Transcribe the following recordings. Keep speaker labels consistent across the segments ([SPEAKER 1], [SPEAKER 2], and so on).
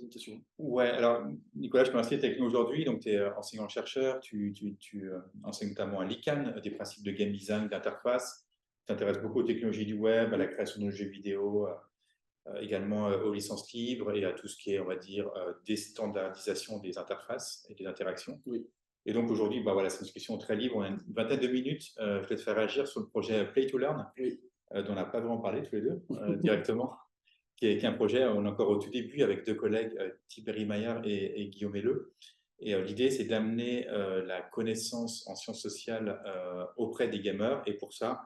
[SPEAKER 1] présentation.
[SPEAKER 2] Ouais, alors Nicolas, je te remercie d'être avec nous aujourd'hui. Donc, tu es enseignant-chercheur, tu enseignes notamment à l'ICANN, des principes de game design, d'interface. Tu t'intéresses beaucoup aux technologies du web, à la création de jeux vidéo, également aux licences libres et à tout ce qui est, on va dire, déstandardisation des interfaces et des interactions.
[SPEAKER 1] Oui.
[SPEAKER 2] Et donc aujourd'hui, bah voilà, c'est une discussion très libre. On a une vingtaine de minutes. Je vais te faire réagir sur le projet Play to Learn,
[SPEAKER 1] Oui.
[SPEAKER 2] dont on n'a pas vraiment parlé tous les deux directement, qui est un projet, on est encore au tout début avec deux collègues, Thierry Maillard et Guillaume Helleux. Et l'idée, c'est d'amener la connaissance en sciences sociales auprès des gamers. Et pour ça,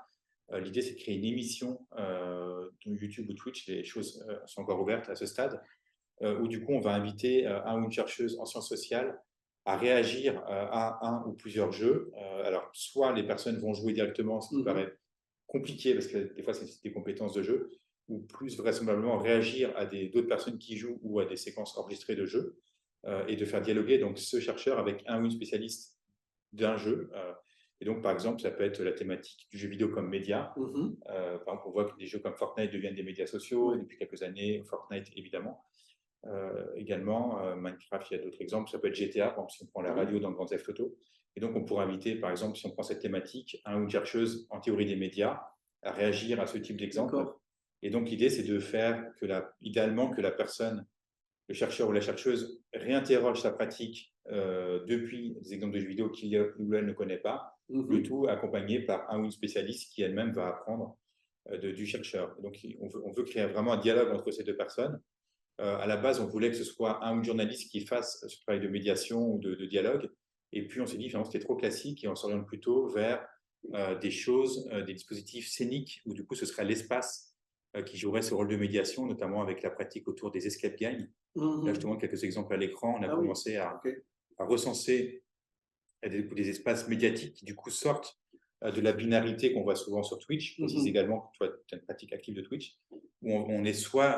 [SPEAKER 2] l'idée, c'est de créer une émission dont YouTube ou Twitch, les choses sont encore ouvertes à ce stade, où du coup, on va inviter un ou une chercheuse en sciences sociales à réagir à un ou plusieurs jeux. Alors, soit les personnes vont jouer directement, ce qui paraît compliqué parce que des fois, c'est des compétences de jeu, ou plus vraisemblablement réagir à d'autres personnes qui jouent ou à des séquences enregistrées de jeux, et de faire dialoguer donc ce chercheur avec un ou une spécialiste d'un jeu. Et donc, par exemple, ça peut être la thématique du jeu vidéo comme média. Par exemple, on voit que des jeux comme Fortnite deviennent des médias sociaux depuis quelques années, Fortnite évidemment. Également, Minecraft, il y a d'autres exemples. Ça peut être GTA, par exemple, si on prend la radio dans Grand Theft Auto. Et donc, on pourrait inviter, par exemple, si on prend cette thématique, un ou une chercheuse en théorie des médias à réagir à ce type d'exemple. Et donc, l'idée, c'est de faire idéalement que la personne, le chercheur ou la chercheuse, réinterroge sa pratique depuis des exemples de jeux vidéo qu'il ou elle ne connaît pas, le tout accompagné par un ou une spécialiste qui elle-même va apprendre du chercheur. Donc, on veut créer vraiment un dialogue entre ces deux personnes. À la base, on voulait que ce soit un ou une journaliste qui fasse ce travail de médiation ou de dialogue. Et puis, on s'est dit, finalement, c'était trop classique et on s'oriente plutôt vers des choses, des dispositifs scéniques où, du coup, ce serait l'espace qui jouerait ce rôle de médiation, notamment avec la pratique autour des escape games. Là, je te montre quelques exemples à l'écran. On a commencé à recenser des espaces médiatiques qui, du coup, sortent de la binarité qu'on voit souvent sur Twitch. Je précise également que toi, tu as une pratique active de Twitch, où on est soit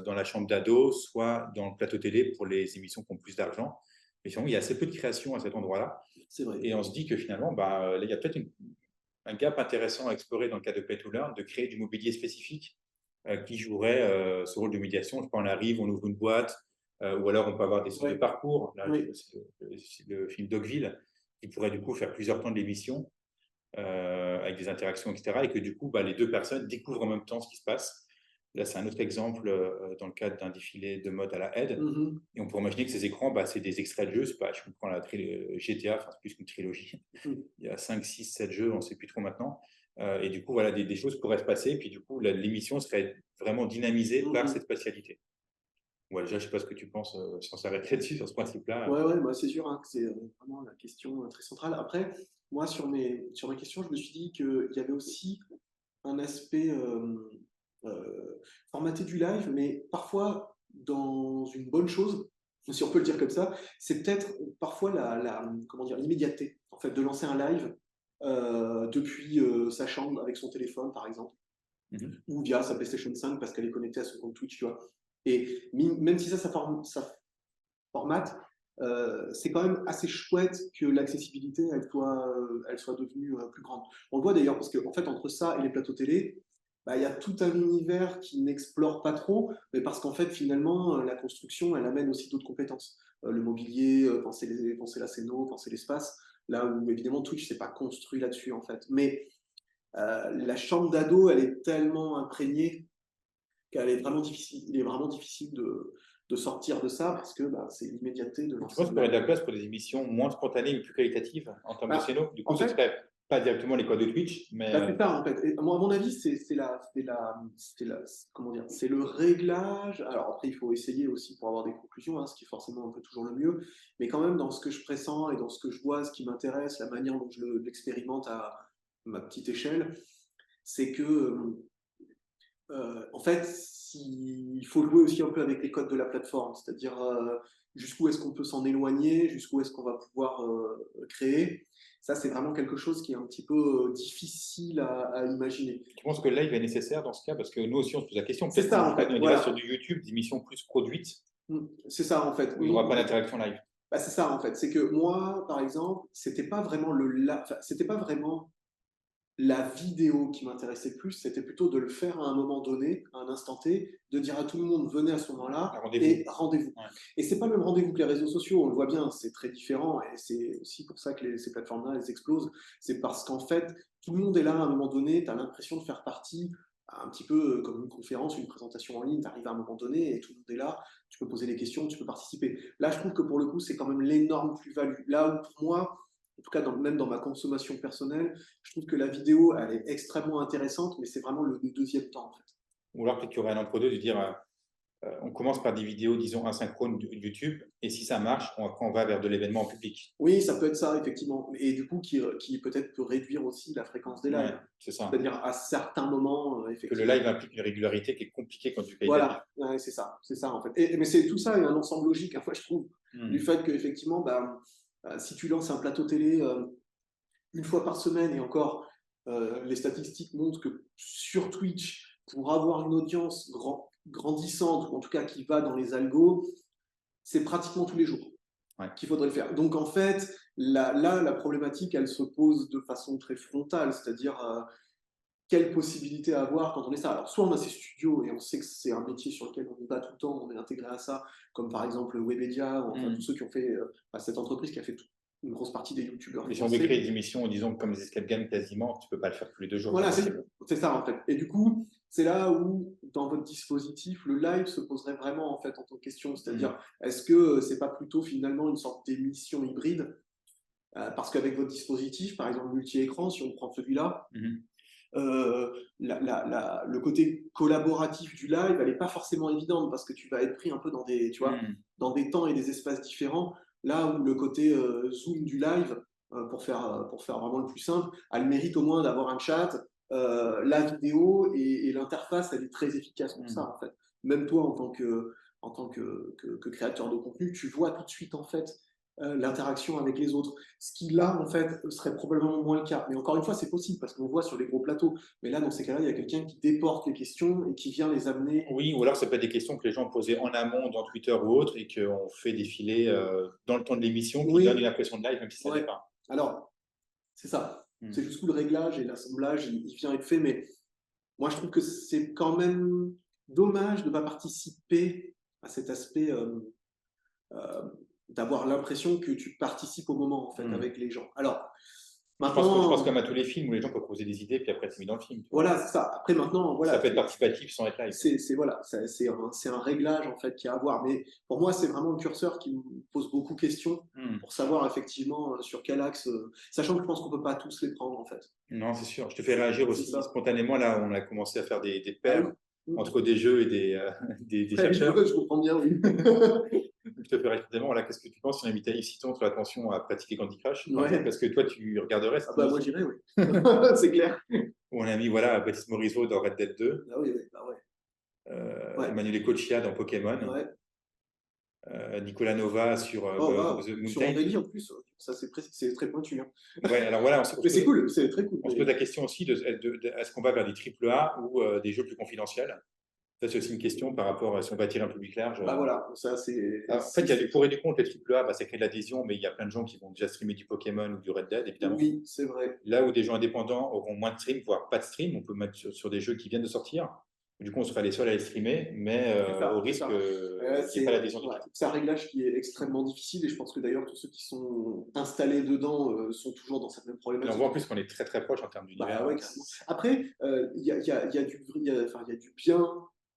[SPEAKER 2] dans la chambre d'ado, soit dans le plateau télé pour les émissions qui ont plus d'argent. Mais sinon, il y a assez peu de création à cet endroit-là.
[SPEAKER 1] C'est vrai.
[SPEAKER 2] Et on se dit que finalement, là, il y a peut-être un gap intéressant à explorer dans le cas de Play to Learn, de créer du mobilier spécifique qui jouerait ce rôle de médiation. Je pense qu'on arrive, on ouvre une boîte, ou alors on peut avoir des sortes de parcours. Là, c'est le film Dogville, qui pourrait du coup faire plusieurs temps de l'émission avec des interactions, etc. Et que du coup, les deux personnes découvrent en même temps ce qui se passe. Là, c'est un autre exemple dans le cadre d'un défilé de mode à la aide. Et on pourrait imaginer que ces écrans, c'est des extraits de jeux. Je comprends la GTA, enfin, c'est plus qu'une trilogie. Il y a 5, 6, 7 jeux, on ne sait plus trop maintenant. Et du coup, voilà, des choses pourraient se passer. Puis du coup, l'émission serait vraiment dynamisée par cette spatialité. Ouais, déjà, je ne sais pas ce que tu penses, si on s'arrête là-dessus, sur ce principe-là.
[SPEAKER 1] Ouais, c'est sûr que c'est vraiment la question très centrale. Après, moi, sur mes questions, je me suis dit qu'il y avait aussi un aspect formaté du live, mais parfois dans une bonne chose, si on peut le dire comme ça, c'est peut-être parfois comment dire, l'immédiateté, en fait, de lancer un live depuis sa chambre avec son téléphone, par exemple, ou via sa PlayStation 5 parce qu'elle est connectée à son compte Twitch, tu vois. Et même si ça formate, c'est quand même assez chouette que l'accessibilité elle soit devenue plus grande. On le voit d'ailleurs parce qu'en fait, entre ça et les plateaux télé, il y a tout un univers qui n'explore pas trop, mais parce qu'en fait, finalement, la construction, elle amène aussi d'autres compétences. Le mobilier, penser la scéno, penser l'espace, là où évidemment Twitch s'est pas construit là-dessus en fait. Mais la chambre d'ado, elle est tellement imprégnée qu'elle est vraiment difficile. Il est vraiment difficile de sortir de ça parce que c'est l'immédiateté de
[SPEAKER 2] Tu
[SPEAKER 1] lancer.
[SPEAKER 2] penses qu'il y aurait de la place pour des émissions moins spontanées mais plus qualitatives en termes de scéno? Du coup, ce ne serait pas directement les codes de Twitch, mais…
[SPEAKER 1] c'est ça, en fait. Et moi, à mon avis, comment dire, c'est le réglage. Alors après, il faut essayer aussi pour avoir des conclusions, ce qui est forcément un peu toujours le mieux. Mais quand même, dans ce que je pressens et dans ce que je vois, ce qui m'intéresse, la manière dont je l'expérimente à ma petite échelle, c'est que en fait, il faut jouer aussi un peu avec les codes de la plateforme, c'est-à-dire jusqu'où est-ce qu'on peut s'en éloigner, jusqu'où est-ce qu'on va pouvoir créer. Ça, c'est vraiment quelque chose qui est un petit peu difficile à imaginer.
[SPEAKER 2] Tu penses que le live est nécessaire dans ce cas? Parce que nous aussi, on se pose la question.
[SPEAKER 1] C'est ça, en fait.
[SPEAKER 2] On ira sur du YouTube, des émissions plus produites.
[SPEAKER 1] C'est ça, en fait.
[SPEAKER 2] Où il n'y aura pas d'interaction live.
[SPEAKER 1] C'est ça, en fait. C'est que moi, par exemple, c'était pas vraiment la vidéo qui m'intéressait plus, c'était plutôt de le faire à un moment donné, à un instant T, de dire à tout le monde venez à ce moment-là
[SPEAKER 2] Rendez-vous.
[SPEAKER 1] et rendez-vous.
[SPEAKER 2] Ouais.
[SPEAKER 1] Et c'est pas le même rendez-vous que les réseaux sociaux, on le voit bien, c'est très différent et c'est aussi pour ça que ces plateformes-là, elles explosent. C'est parce qu'en fait, tout le monde est là à un moment donné, tu as l'impression de faire partie, un petit peu comme une conférence, une présentation en ligne, tu arrives à un moment donné et tout le monde est là, tu peux poser des questions, tu peux participer. Là, je trouve que pour le coup, c'est quand même l'énorme plus-value. Là où pour moi, en tout cas même dans ma consommation personnelle, je trouve que la vidéo, elle est extrêmement intéressante, mais c'est vraiment le deuxième temps, en fait.
[SPEAKER 2] Ou alors peut-être qu'il y aurait un entre-deux de dire on commence par des vidéos, disons, asynchrones YouTube, et si ça marche, après on va vers de l'événement en public.
[SPEAKER 1] Oui, ça peut être ça, effectivement. Et du coup, qui peut-être peut réduire aussi la fréquence des
[SPEAKER 2] Ouais,
[SPEAKER 1] lives.
[SPEAKER 2] c'est ça.
[SPEAKER 1] C'est-à-dire à certains moments,
[SPEAKER 2] Que le
[SPEAKER 1] effectivement.
[SPEAKER 2] live implique une régularité qui est compliquée quand tu payes ta vie.
[SPEAKER 1] Voilà, ouais, c'est ça en fait. Mais c'est tout ça, il y a un ensemble logique, hein, moi je trouve, du fait qu'effectivement, si tu lances un plateau télé une fois par semaine, et encore, les statistiques montrent que sur Twitch, pour avoir une audience grandissante, ou en tout cas qui va dans les algos, c'est pratiquement tous les jours qu'il faudrait le faire. Donc en fait, là, la problématique, elle se pose de façon très frontale, c'est-à-dire quelle possibilité avoir quand on est ça. Alors soit on a ces studios et on sait que c'est un métier sur lequel on y va tout le temps, on est intégré à ça, comme par exemple Webedia, ou enfin tous ceux qui ont fait cette entreprise qui a fait une grosse partie des youtubeurs.
[SPEAKER 2] Mais si on veut créer des émissions, disons, comme les escape games quasiment, tu ne peux pas le faire tous les 2 jours.
[SPEAKER 1] Voilà, c'est ça en fait. Et du coup, c'est là où, dans votre dispositif, le live se poserait vraiment en fait en tant que question. C'est-à-dire, est-ce que c'est pas plutôt finalement une sorte d'émission hybride parce qu'avec votre dispositif, par exemple multi-écran, si on prend celui-là, le côté collaboratif du live, elle n'est pas forcément évidente parce que tu vas être pris un peu dans des, tu vois, dans des temps et des espaces différents. Là où le côté Zoom du live, pour faire vraiment le plus simple, a le mérite au moins d'avoir un chat, la vidéo et l'interface, elle est très efficace pour ça en fait. Même toi en tant que créateur de contenu, tu vois tout de suite en fait l'interaction avec les autres. Ce qui là, en fait, serait probablement moins le cas. Mais encore une fois, c'est possible parce qu'on voit sur les gros plateaux. Mais là, dans ces cas-là, il y a quelqu'un qui déporte les questions et qui vient les amener.
[SPEAKER 2] Oui, ou alors ça peut être des questions que les gens posaient en amont dans Twitter ou autre et qu'on fait défiler dans le temps de l'émission qui donne une impression de live même si ça n'est pas.
[SPEAKER 1] Alors, c'est ça. C'est jusqu'où le réglage et l'assemblage, il vient être fait. Mais moi, je trouve que c'est quand même dommage de ne pas participer à cet aspect d'avoir l'impression que tu participes au moment en fait avec les gens. Alors, maintenant,
[SPEAKER 2] je pense comme à tous les films où les gens peuvent poser des idées puis après c'est mis dans le film.
[SPEAKER 1] Voilà, c'est ça. Après maintenant, voilà.
[SPEAKER 2] Ça peut être participatif sans être live.
[SPEAKER 1] C'est un réglage en fait qu'il y a à avoir. Mais pour moi, c'est vraiment le curseur qui me pose beaucoup de questions pour savoir effectivement sur quel axe. Sachant que je pense qu'on peut pas tous les prendre en fait.
[SPEAKER 2] Non, c'est sûr. Je te fais réagir aussi spontanément. Là, on a commencé à faire des paires entre des jeux et des chercheurs.
[SPEAKER 1] Je comprends bien, oui.
[SPEAKER 2] Je te fais réfléchir. Voilà, qu'est-ce que tu penses si on invitait Yves-Citon sur l'attention à pratiquer Candy Crush parce que toi, tu regarderais ça.
[SPEAKER 1] Moi, j'irais, oui. C'est clair.
[SPEAKER 2] On a mis voilà, Baptiste Morisot dans Red Dead 2.
[SPEAKER 1] Ah oui,
[SPEAKER 2] Emmanuel Ecoccia dans Pokémon. Nicolas Nova sur The Mountain.
[SPEAKER 1] Sur Embelly en plus, ça c'est très pointu. Hein.
[SPEAKER 2] Ouais, alors voilà,
[SPEAKER 1] mais c'est cool, c'est très cool.
[SPEAKER 2] On se pose la question aussi est-ce qu'on va vers des AAA ou des jeux plus confidentiels? Ça, c'est aussi une question par rapport à si on va attirer un public large.
[SPEAKER 1] Voilà, ça c'est.
[SPEAKER 2] En fait, il y a du pour et du contre. Les AAA, ça crée de l'adhésion, mais il y a plein de gens qui vont déjà streamer du Pokémon ou du Red Dead, évidemment.
[SPEAKER 1] Oui, c'est vrai.
[SPEAKER 2] Là où des gens indépendants auront moins de stream, voire pas de stream, on peut mettre sur des jeux qui viennent de sortir. Du coup, on sera les seuls à les streamer, mais au risque qu'il n'y ait pas l'adhésion.
[SPEAKER 1] C'est un réglage qui est extrêmement difficile et je pense que d'ailleurs tous ceux qui sont installés dedans sont toujours dans cette même problématique.
[SPEAKER 2] Et on voit en plus qu'on est très très proche en termes d'univers.
[SPEAKER 1] Après, il y a du bien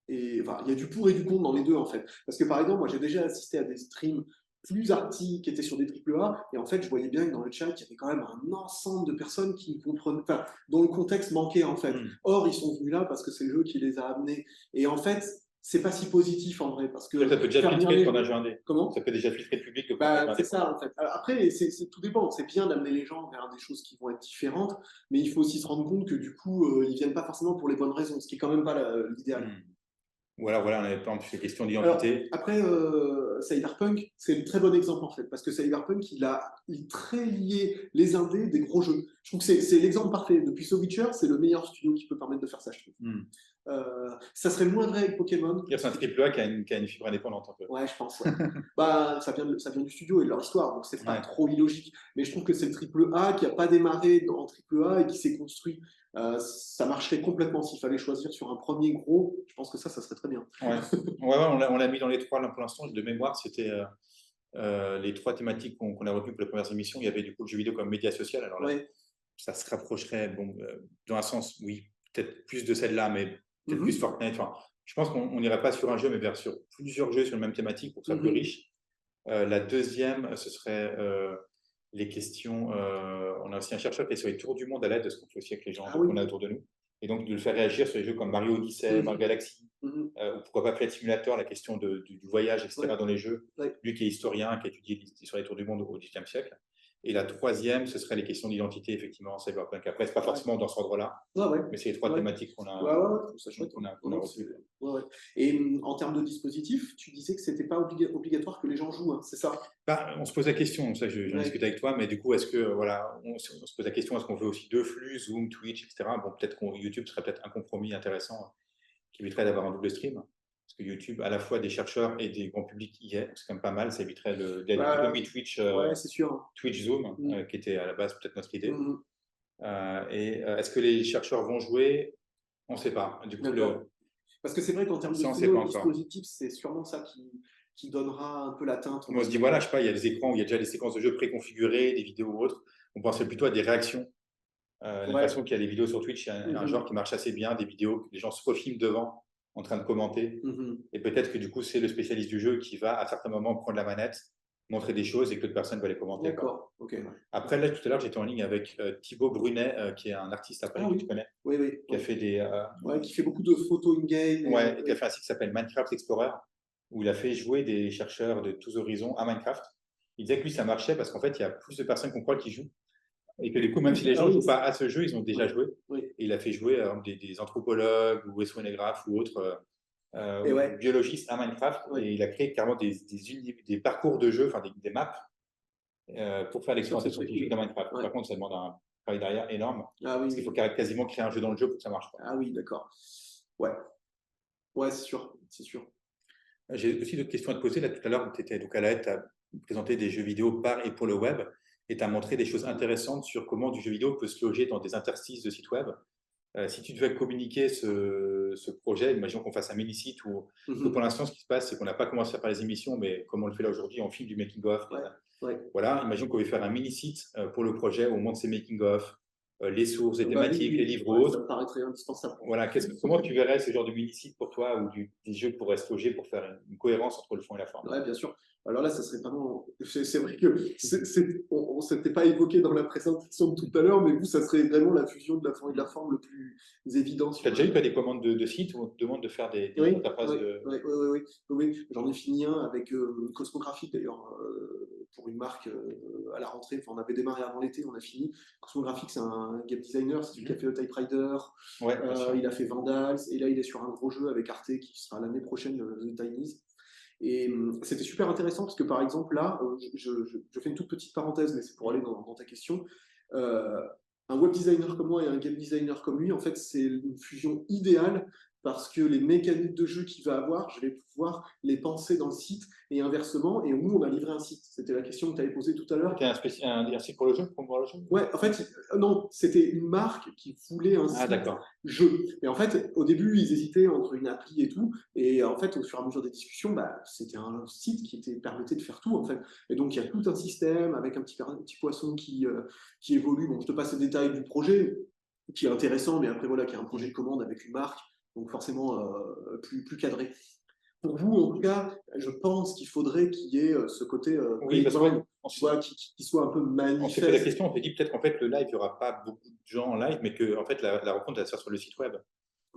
[SPEAKER 1] et il y a du pour et du contre dans les deux en fait. Parce que par exemple, moi j'ai déjà assisté à des streams plus arty qui étaient sur des AAA et en fait je voyais bien que dans le chat il y avait quand même un ensemble de personnes qui comprenaient, dont le contexte manquait en fait. Or ils sont venus là parce que c'est le jeu qui les a amenés et en fait c'est pas si positif en vrai parce que
[SPEAKER 2] ça peut déjà filtrer quand on a jeu indé.
[SPEAKER 1] Comment
[SPEAKER 2] ça peut déjà filtrer le public.
[SPEAKER 1] C'est ça en fait. Alors, après tout dépend, c'est bien d'amener les gens vers des choses qui vont être différentes mais il faut aussi se rendre compte que du coup ils viennent pas forcément pour les bonnes raisons, ce qui est quand même pas l'idéal.
[SPEAKER 2] Voilà, on avait pas ces questions d'identité.
[SPEAKER 1] Après, Cyberpunk, c'est un très bon exemple en fait, parce que Cyberpunk, il a très lié les indés des gros jeux. Je trouve que c'est l'exemple parfait. Depuis The Witcher, c'est le meilleur studio qui peut permettre de faire ça, je trouve. Ça serait moins vrai avec Pokémon.
[SPEAKER 2] C'est un triple A qui a une fibre indépendante un peu.
[SPEAKER 1] Ouais, je pense. Ouais. Bah, ça vient du studio et de leur histoire, donc c'est pas
[SPEAKER 2] Ouais.
[SPEAKER 1] trop illogique. Mais je trouve que c'est le triple A qui a pas démarré en triple A et qui s'est construit. Ça marcherait complètement s'il fallait choisir sur un premier gros. Je pense que ça serait très bien.
[SPEAKER 2] Ouais, on l'a mis dans les trois là pour l'instant. De mémoire, c'était les trois thématiques qu'on a retenues pour les premières émissions. Il y avait du coup le jeu vidéo comme média social. Alors là,
[SPEAKER 1] Ouais.
[SPEAKER 2] ça se rapprocherait, bon, dans un sens, oui, peut-être plus de celle-là, mais peut-être plus
[SPEAKER 1] Mhm.
[SPEAKER 2] Fortnite. Enfin, je pense qu'on n'irait pas sur un jeu, mais vers sur plusieurs jeux sur la même thématique pour que ça soit plus
[SPEAKER 1] Mhm.
[SPEAKER 2] riche. La deuxième, ce serait les questions. On a aussi un chercheur qui est sur les tours du monde à l'aide de ce qu'on fait aussi avec les gens
[SPEAKER 1] Ah oui.
[SPEAKER 2] qu'on a autour de nous. Et donc de le faire réagir sur les jeux comme Mario Odyssey,
[SPEAKER 1] Mhm.
[SPEAKER 2] Mario Galaxy,
[SPEAKER 1] Mhm.
[SPEAKER 2] ou pourquoi pas Flight Simulator, la question du voyage, etc.
[SPEAKER 1] Ouais.
[SPEAKER 2] dans les jeux.
[SPEAKER 1] Ouais.
[SPEAKER 2] Lui qui est historien, qui a étudié l'histoire des tours du monde au XVIIIe siècle. Et la troisième, ce serait les questions d'identité, effectivement, en cyberpunk. Après, ce n'est pas forcément dans cet ordre-là,
[SPEAKER 1] Ouais, ouais.
[SPEAKER 2] mais c'est les trois
[SPEAKER 1] Ouais.
[SPEAKER 2] thématiques qu'on
[SPEAKER 1] Ouais,
[SPEAKER 2] a,
[SPEAKER 1] ouais, ouais, ça chouette.
[SPEAKER 2] qu'on a, qu'on
[SPEAKER 1] Non,
[SPEAKER 2] a
[SPEAKER 1] non,
[SPEAKER 2] retenues.
[SPEAKER 1] ouais, ouais. Et en termes de dispositif, tu disais que c'était pas obligatoire que les gens jouent, hein, c'est ça?
[SPEAKER 2] Bah, on se pose la question, ça j'en
[SPEAKER 1] Ouais.
[SPEAKER 2] discute avec toi, mais du coup, est-ce que, voilà, on se pose la question, est-ce qu'on veut aussi deux flux, Zoom, Twitch, etc. Bon, peut-être que YouTube serait peut-être un compromis intéressant qui éviterait d'avoir un double stream. Parce que YouTube, à la fois des chercheurs et des grands publics y est, c'est quand même pas mal, ça éviterait la
[SPEAKER 1] Bah,
[SPEAKER 2] dichotomie Twitch,
[SPEAKER 1] ouais, c'est sûr.
[SPEAKER 2] Twitch Zoom,
[SPEAKER 1] Mm.
[SPEAKER 2] qui était à la base peut-être notre idée.
[SPEAKER 1] Mhm.
[SPEAKER 2] Est-ce que les chercheurs vont jouer? On ne sait pas. Du coup,
[SPEAKER 1] D'accord. Parce que c'est vrai qu'en termes de
[SPEAKER 2] ça, on ne sait pas encore.
[SPEAKER 1] dispositif, c'est sûrement ça qui donnera un peu la teinte, on
[SPEAKER 2] On
[SPEAKER 1] va
[SPEAKER 2] se dit,
[SPEAKER 1] dire.
[SPEAKER 2] voilà, je sais pas, il y a des écrans où il y a déjà des séquences de jeux préconfigurées, des vidéos ou autres. On pensait plutôt à des réactions. De la
[SPEAKER 1] Ouais.
[SPEAKER 2] façon qu'il y a des vidéos sur Twitch, il y a un
[SPEAKER 1] Mhm.
[SPEAKER 2] genre qui marche assez bien, des vidéos que les gens se refilment devant, en train de commenter.
[SPEAKER 1] Mhm.
[SPEAKER 2] Et peut-être que du coup, c'est le spécialiste du jeu qui va, à certains moments, prendre la manette, montrer des choses et que d'autres personnes vont les commenter, quoi.
[SPEAKER 1] D'accord. Ok. Ouais.
[SPEAKER 2] Après, là, tout à l'heure, j'étais en ligne avec Thibaut Brunet, qui est un artiste à
[SPEAKER 1] Ah
[SPEAKER 2] Paris que tu
[SPEAKER 1] oui.
[SPEAKER 2] connais,
[SPEAKER 1] Oui, oui.
[SPEAKER 2] qui a
[SPEAKER 1] Ouais.
[SPEAKER 2] fait
[SPEAKER 1] Ouais, qui fait beaucoup de photos in-game.
[SPEAKER 2] ouais, qui a fait un site qui s'appelle Minecraft Explorer, où il a fait jouer des chercheurs de tous horizons à Minecraft. Il disait que lui, ça marchait parce qu'en fait, il y a plus de personnes qu'on croit qui jouent. Et que du coup, même si les
[SPEAKER 1] Ah
[SPEAKER 2] gens ne
[SPEAKER 1] oui.
[SPEAKER 2] jouent pas à ce jeu, ils ont déjà
[SPEAKER 1] Oui.
[SPEAKER 2] joué.
[SPEAKER 1] Oui.
[SPEAKER 2] Et il a fait jouer des anthropologues ou océanographes ou autres
[SPEAKER 1] Et
[SPEAKER 2] ou
[SPEAKER 1] ouais.
[SPEAKER 2] biologistes à Minecraft.
[SPEAKER 1] Ouais.
[SPEAKER 2] Et il a créé carrément des parcours de jeu, enfin des maps, pour faire
[SPEAKER 1] Sur ce
[SPEAKER 2] l'exploration
[SPEAKER 1] truc.
[SPEAKER 2] scientifique dans Minecraft.
[SPEAKER 1] Ouais.
[SPEAKER 2] Par contre, ça demande un travail derrière énorme.
[SPEAKER 1] Ah oui,
[SPEAKER 2] Parce qu'il faut
[SPEAKER 1] oui.
[SPEAKER 2] quasiment créer un jeu dans le jeu pour que ça marche, quoi.
[SPEAKER 1] Ah oui, d'accord. Ouais. Ouais, c'est sûr. C'est sûr.
[SPEAKER 2] J'ai aussi d'autres questions à te poser. Là, tout à l'heure, tu étais donc à la tu as présenté des jeux vidéo par et pour le web et tu as montré des choses intéressantes sur comment du jeu vidéo peut se loger dans des interstices de sites web. Si tu devais communiquer ce projet, imaginons qu'on fasse un mini-site où, parce que pour
[SPEAKER 1] Mhm.
[SPEAKER 2] l'instant, ce qui se passe, c'est qu'on n'a pas commencé à faire les émissions, mais comme on le fait là aujourd'hui, on filme du making-of.
[SPEAKER 1] Ouais. Ouais.
[SPEAKER 2] Voilà, imaginons qu'on veut faire un mini-site pour le projet où on montre ses making-of, les sources, les
[SPEAKER 1] Bah oui,
[SPEAKER 2] thématiques, les
[SPEAKER 1] oui.
[SPEAKER 2] livres
[SPEAKER 1] Ouais, ça
[SPEAKER 2] autres.
[SPEAKER 1] me paraîtrait indispensable.
[SPEAKER 2] Voilà, comment tu verrais ce genre de mini-site pour toi ou des jeux pourraient se loger pour faire une cohérence entre le fond et la forme?
[SPEAKER 1] Ouais, bien sûr. Alors là, ça serait vraiment. C'est vrai que on ne s'était pas évoqué dans la présentation de tout à l'heure, mais vous, ça serait vraiment la fusion de la forme et de la forme le plus évident, si
[SPEAKER 2] Tu as
[SPEAKER 1] on
[SPEAKER 2] déjà eu
[SPEAKER 1] avait.
[SPEAKER 2] toi, des commandes de sites où on te demande de faire des
[SPEAKER 1] Oui,
[SPEAKER 2] interfaces
[SPEAKER 1] oui,
[SPEAKER 2] de.
[SPEAKER 1] oui, oui, oui, oui. J'en ai fini un avec Cosmographique d'ailleurs, pour une marque à la rentrée. Enfin, on avait démarré avant l'été, on a fini. Cosmographique, c'est un game designer, c'est celui qui a fait le Typewriter,
[SPEAKER 2] Ouais, bien sûr.
[SPEAKER 1] il a fait Vandals, et là il est sur un gros jeu avec Arte qui sera l'année prochaine, The Tinies. Et c'était super intéressant parce que par exemple là, je fais une toute petite parenthèse, mais c'est pour aller dans ta question. Euh, un web designer comme moi et un game designer comme lui, en fait, c'est une fusion idéale parce que les mécaniques de jeu qu'il va avoir, je vais pouvoir les penser dans le site et inversement. Et nous, on a livré un site. C'était la question que tu avais posée tout à l'heure.
[SPEAKER 2] C'était un site pour le jeu, pour voir le jeu?
[SPEAKER 1] Ouais, en fait, non, c'était une marque qui voulait un
[SPEAKER 2] Ah,
[SPEAKER 1] site
[SPEAKER 2] d'accord.
[SPEAKER 1] jeu. Et en fait, au début, ils hésitaient entre une appli et tout. Et en fait, au fur et à mesure des discussions, bah, c'était un site permettait de faire tout, en fait. Et donc, il y a tout un système avec un petit poisson qui évolue. Bon, je te passe les détails du projet, qui est intéressant, mais après, voilà, qui est un projet de commande avec une marque, donc forcément plus cadré. Pour vous, en tout cas, je pense qu'il faudrait qu'il y ait ce côté
[SPEAKER 2] Oui, parce qu'on
[SPEAKER 1] tu vois, qui soit un peu
[SPEAKER 2] on s'est fait la
[SPEAKER 1] manifeste.
[SPEAKER 2] question, on s'est dit peut-être qu'en fait le live, il n'y aura pas beaucoup de gens en live, mais que en fait, la rencontre va se faire sur le site web.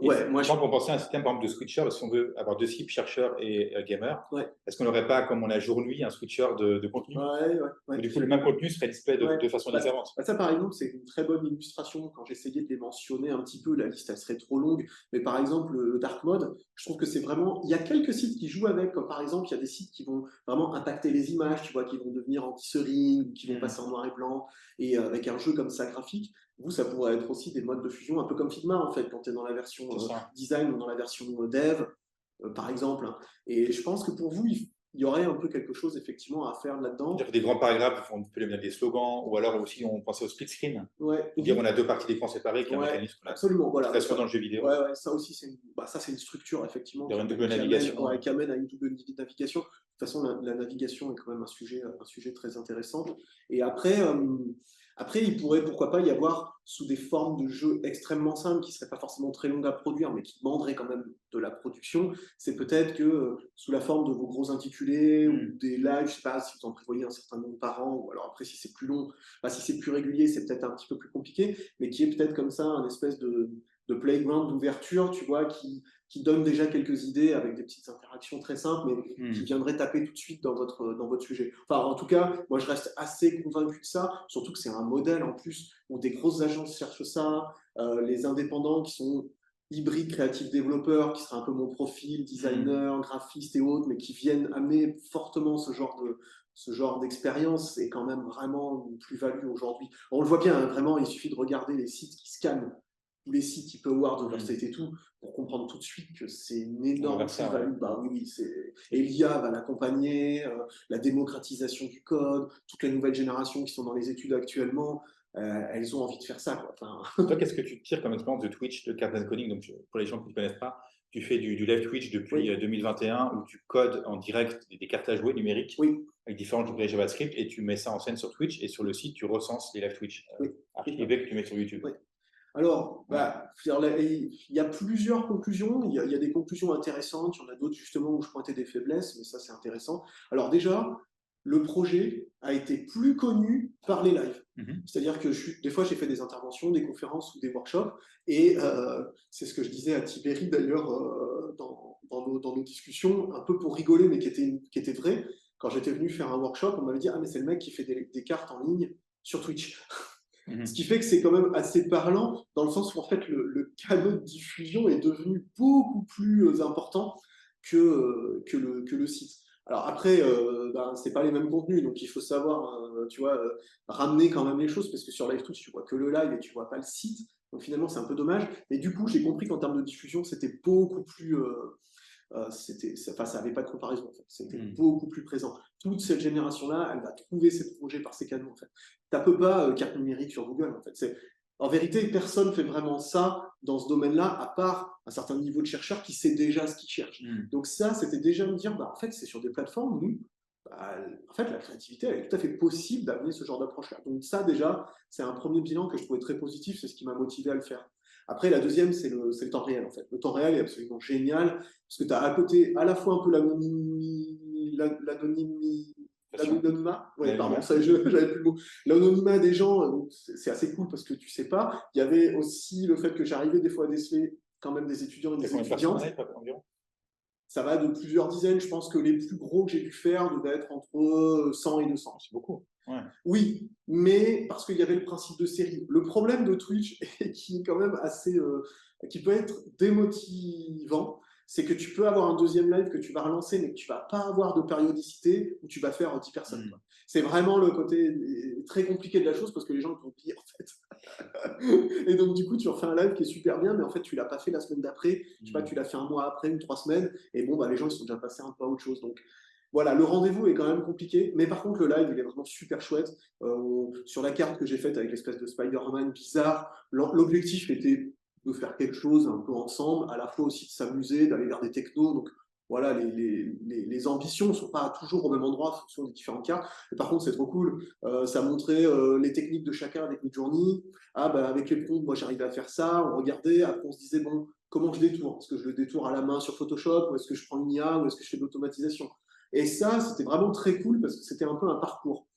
[SPEAKER 2] Et
[SPEAKER 1] Ouais, moi,
[SPEAKER 2] par exemple, on pensait à un système par exemple, de switcher, parce qu'on veut avoir deux cibles, chercheurs et gamers.
[SPEAKER 1] ouais,
[SPEAKER 2] Est-ce qu'on n'aurait pas, comme on a jour-nuit, un switcher de contenu?
[SPEAKER 1] ouais, ouais, ouais.
[SPEAKER 2] Où du coup, le même contenu serait display
[SPEAKER 1] Ouais.
[SPEAKER 2] de façon
[SPEAKER 1] Bah,
[SPEAKER 2] différente.
[SPEAKER 1] ça, par exemple, c'est une très bonne illustration. Quand j'essayais de les mentionner un petit peu, la liste, elle serait trop longue. Mais par exemple, le dark mode, je trouve que c'est vraiment. Il y a quelques sites qui jouent avec, comme par exemple, il y a des sites qui vont vraiment impacter les images, tu vois, qui vont devenir anti-sering, qui vont passer en noir et blanc. Et avec un jeu comme ça graphique, vous, ça pourrait être aussi des modes de fusion, un peu comme Figma, en fait, quand tu es dans la version version design ou dans la version dev, par exemple. Et je pense que pour vous, il y aurait un peu quelque chose effectivement à faire là-dedans.
[SPEAKER 2] Des grands paragraphes, on peut les mettre des slogans, ou alors aussi on pensait au split screen.
[SPEAKER 1] Ouais.
[SPEAKER 2] Dire on a deux parties d'écran séparées, qui est un
[SPEAKER 1] Ouais,
[SPEAKER 2] mécanisme
[SPEAKER 1] absolument. Voilà.
[SPEAKER 2] dans le jeu vidéo.
[SPEAKER 1] Ouais, ça aussi, c'est une structure effectivement
[SPEAKER 2] une double navigation.
[SPEAKER 1] Qui amène à une double navigation. De toute façon, la navigation est quand même un sujet très intéressant. Et après, il pourrait, pourquoi pas, y avoir sous des formes de jeux extrêmement simples, qui ne seraient pas forcément très longues à produire, mais qui demanderaient quand même de la production. C'est peut-être que sous la forme de vos gros intitulés ou des lives, je ne sais pas si vous en prévoyez un certain nombre par an, ou alors après, si c'est plus long, si c'est plus régulier, c'est peut-être un petit peu plus compliqué, mais qui est peut-être comme ça un espèce de playground d'ouverture, tu vois, qui donne déjà quelques idées avec des petites interactions très simples, mais qui viendraient taper tout de suite dans votre sujet. Enfin, en tout cas, moi, je reste assez convaincu de ça, surtout que c'est un modèle en plus où des grosses agences cherchent ça, les indépendants qui sont hybrides créatifs développeurs, qui seraient un peu mon profil, designer, graphiste et autres, mais qui viennent amener fortement ce genre d'expérience, est quand même vraiment une plus-value aujourd'hui. On le voit bien, hein, vraiment, il suffit de regarder les sites qui scannent tous les sites type Awards, Overstate et tout, pour comprendre tout de suite que c'est une énorme plus-value. Bah oui, et l'IA va l'accompagner, la démocratisation du code, toutes les nouvelles générations qui sont dans les études actuellement, elles ont envie de faire ça, quoi. Enfin...
[SPEAKER 2] Toi, qu'est-ce que tu tires comme expérience de Twitch, de Cardano Coding? Donc, pour les gens qui ne connaissent pas, tu fais du live Twitch depuis 2021 où tu codes en direct des cartes à jouer numériques avec différents librairies JavaScript et tu mets ça en scène sur Twitch et sur le site, tu recenses les live Twitch archivés que tu mets sur YouTube.
[SPEAKER 1] Alors, il y a plusieurs conclusions. Il y a des conclusions intéressantes. Il y en a d'autres, justement, où je pointais des faiblesses, mais ça, c'est intéressant. Alors, déjà, le projet a été plus connu par les lives. C'est-à-dire que des fois, j'ai fait des interventions, des conférences ou des workshops. Et c'est ce que je disais à Tiberi, d'ailleurs, dans nos discussions, un peu pour rigoler, mais qui était vrai. Quand j'étais venu faire un workshop, on m'avait dit « Ah, mais c'est le mec qui fait des cartes en ligne sur Twitch ». Ce qui fait que c'est quand même assez parlant, dans le sens où en fait le canal de diffusion est devenu beaucoup plus important que le site. Alors après, c'est pas les mêmes contenus, donc il faut savoir, ramener quand même les choses, parce que sur Live Twitch, tu vois que le live et tu vois pas le site. Donc finalement, c'est un peu dommage. Mais du coup, j'ai compris qu'en termes de diffusion, c'était beaucoup plus... ça n'avait pas de comparaison, en fait. C'était beaucoup plus présent. Toute cette génération-là, elle va trouver ses projets par ces canaux, en fait. Tu tapes pas carte numérique sur Google, en fait. En vérité, personne ne fait vraiment ça dans ce domaine-là, à part un certain niveau de chercheur qui sait déjà ce qu'il cherche. Donc ça, c'était déjà me dire, en fait, c'est sur des plateformes où en fait, la créativité, elle est tout à fait possible d'amener ce genre d'approche-là. Donc ça, déjà, c'est un premier bilan que je trouvais très positif, c'est ce qui m'a motivé à le faire. Après, la deuxième, c'est le temps réel, en fait. Le temps réel est absolument génial, parce que tu as à côté à la fois un peu l'anonymat, pardon, j'avais plus le mot. L'anonymat des gens, c'est assez cool parce que tu sais pas. Il y avait aussi le fait que j'arrivais des fois à déceler quand même des étudiants et des étudiantes. Ça va de plusieurs dizaines. Je pense que les plus gros que j'ai pu faire devaient être entre 100 et 200.
[SPEAKER 2] C'est beaucoup. Ouais.
[SPEAKER 1] Oui, mais parce qu'il y avait le principe de série. Le problème de Twitch, qui est quand même assez, qui peut être démotivant, c'est que tu peux avoir un deuxième live que tu vas relancer, mais que tu ne vas pas avoir de périodicité où tu vas faire 10 personnes. C'est vraiment le côté très compliqué de la chose, parce que les gens vont oublier, en fait. Et donc, du coup, tu refais un live qui est super bien, mais en fait, tu ne l'as pas fait la semaine d'après. Je sais pas, tu l'as fait un mois après ou 3 semaines, et bon, les gens, ils sont déjà passés un peu à autre chose. Donc, voilà, le rendez-vous est quand même compliqué, mais par contre, le live, il est vraiment super chouette. Sur la carte que j'ai faite avec l'espèce de Spider-Man bizarre, l'objectif était de faire quelque chose un peu ensemble, à la fois aussi de s'amuser, d'aller vers des technos. Donc voilà, les ambitions ne sont pas toujours au même endroit en fonction des différentes cartes. Mais par contre, c'est trop cool. Ça montrait les techniques de chacun avec Midjourney. Avec les prompts, moi j'arrivais à faire ça. On regardait, après on se disait, bon, comment je détourne? Est-ce que je le détourne à la main sur Photoshop, ou est-ce que je prends une IA, ou est-ce que je fais de l'automatisation? Et ça, c'était vraiment très cool parce que c'était un peu un parcours.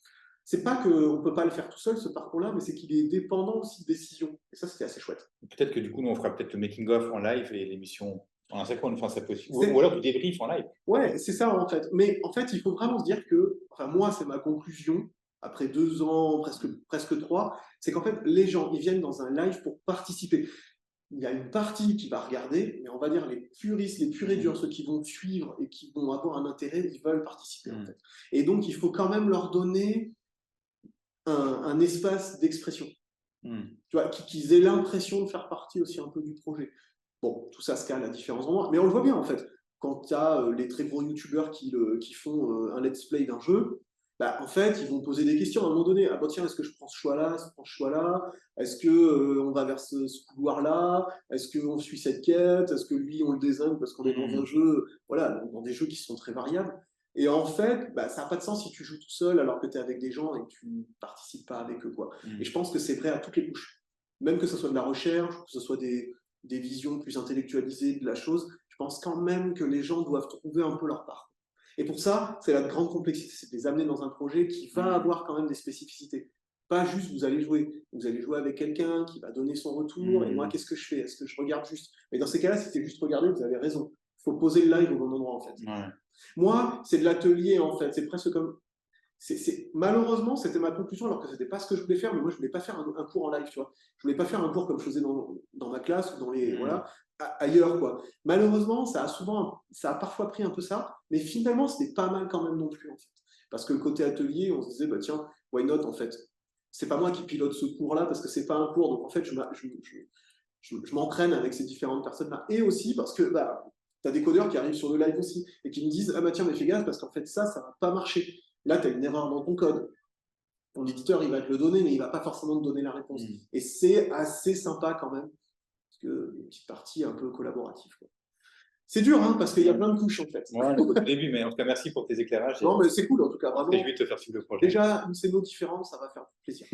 [SPEAKER 1] C'est pas qu'on ne peut pas le faire tout seul, ce parcours-là, mais c'est qu'il est dépendant aussi de décisions. Et ça, c'était assez chouette.
[SPEAKER 2] Peut-être que du coup, nous, on fera peut-être le making-of en live et l'émission en asynchrone. Enfin, ça peut aussi. Ou alors du débrief en live.
[SPEAKER 1] Ouais, c'est ça, en fait. Mais en fait, il faut vraiment se dire que, moi, c'est ma conclusion, après 2 ans, presque 3, c'est qu'en fait, les gens, ils viennent dans un live pour participer. Il y a une partie qui va regarder, mais on va dire les puristes, les purs et durs, ceux qui vont suivre et qui vont avoir un intérêt, ils veulent participer, en fait. Et donc, il faut quand même leur donner un espace d'expression. Tu vois, qu'ils aient l'impression de faire partie aussi un peu du projet. Bon, tout ça se cale à différents endroits, mais on le voit bien en fait. Quand tu as les très gros youtubeurs qui font un let's play d'un jeu, bah, en fait, ils vont poser des questions à un moment donné. Ah bah tiens, est-ce que je prends ce choix-là, est-ce que je prends ce choix-là? Est-ce que on va vers ce couloir-là? Est-ce qu'on suit cette quête? Est-ce que lui, on le désigne parce qu'on est dans un jeu, voilà, dans des jeux qui sont très variables. Et en fait, bah, ça n'a pas de sens si tu joues tout seul alors que tu es avec des gens et que tu ne participes pas avec eux, quoi. Et je pense que c'est vrai à toutes les couches. Même que ce soit de la recherche, que ce soit des visions plus intellectualisées de la chose, je pense quand même que les gens doivent trouver un peu leur part. Et pour ça, c'est la grande complexité, c'est de les amener dans un projet qui va avoir quand même des spécificités. Pas juste vous allez jouer avec quelqu'un qui va donner son retour, et moi qu'est-ce que je fais? Est-ce que je regarde juste? Mais dans ces cas-là, si c'est juste regarder, vous avez raison. Il faut poser le live au bon endroit en fait.
[SPEAKER 2] Ouais.
[SPEAKER 1] Moi, c'est de l'atelier en fait, c'est presque comme malheureusement, c'était ma conclusion, alors que c'était pas ce que je voulais faire, mais moi, je voulais pas faire un cours en live, tu vois. Je voulais pas faire un cours comme je faisais dans ma classe ou voilà, ailleurs, quoi. Malheureusement, ça a parfois pris un peu ça, mais finalement, c'était pas mal quand même non plus, en fait. Parce que le côté atelier, on se disait, bah tiens, why not, en fait. C'est pas moi qui pilote ce cours-là, parce que c'est pas un cours, donc en fait, je m'entraîne avec ces différentes personnes-là. Et aussi parce que, bah, tu as des codeurs qui arrivent sur le live aussi et qui me disent, ah bah tiens, mais fais gaffe, parce qu'en fait, ça va pas marcher. Là, tu as une erreur dans ton code. Ton éditeur, il va te le donner, mais il va pas forcément te donner la réponse. Et c'est assez sympa quand même, parce que une petite partie un peu collaborative, quoi. C'est dur, hein, parce qu'il y a plein de couches, en fait.
[SPEAKER 2] Ouais, au début, mais en tout cas, merci pour tes éclairages.
[SPEAKER 1] Non, mais c'est cool, en tout cas,
[SPEAKER 2] Je
[SPEAKER 1] vraiment.
[SPEAKER 2] vais te faire suivre le projet.
[SPEAKER 1] Déjà, une scéno différente, ça va faire plaisir.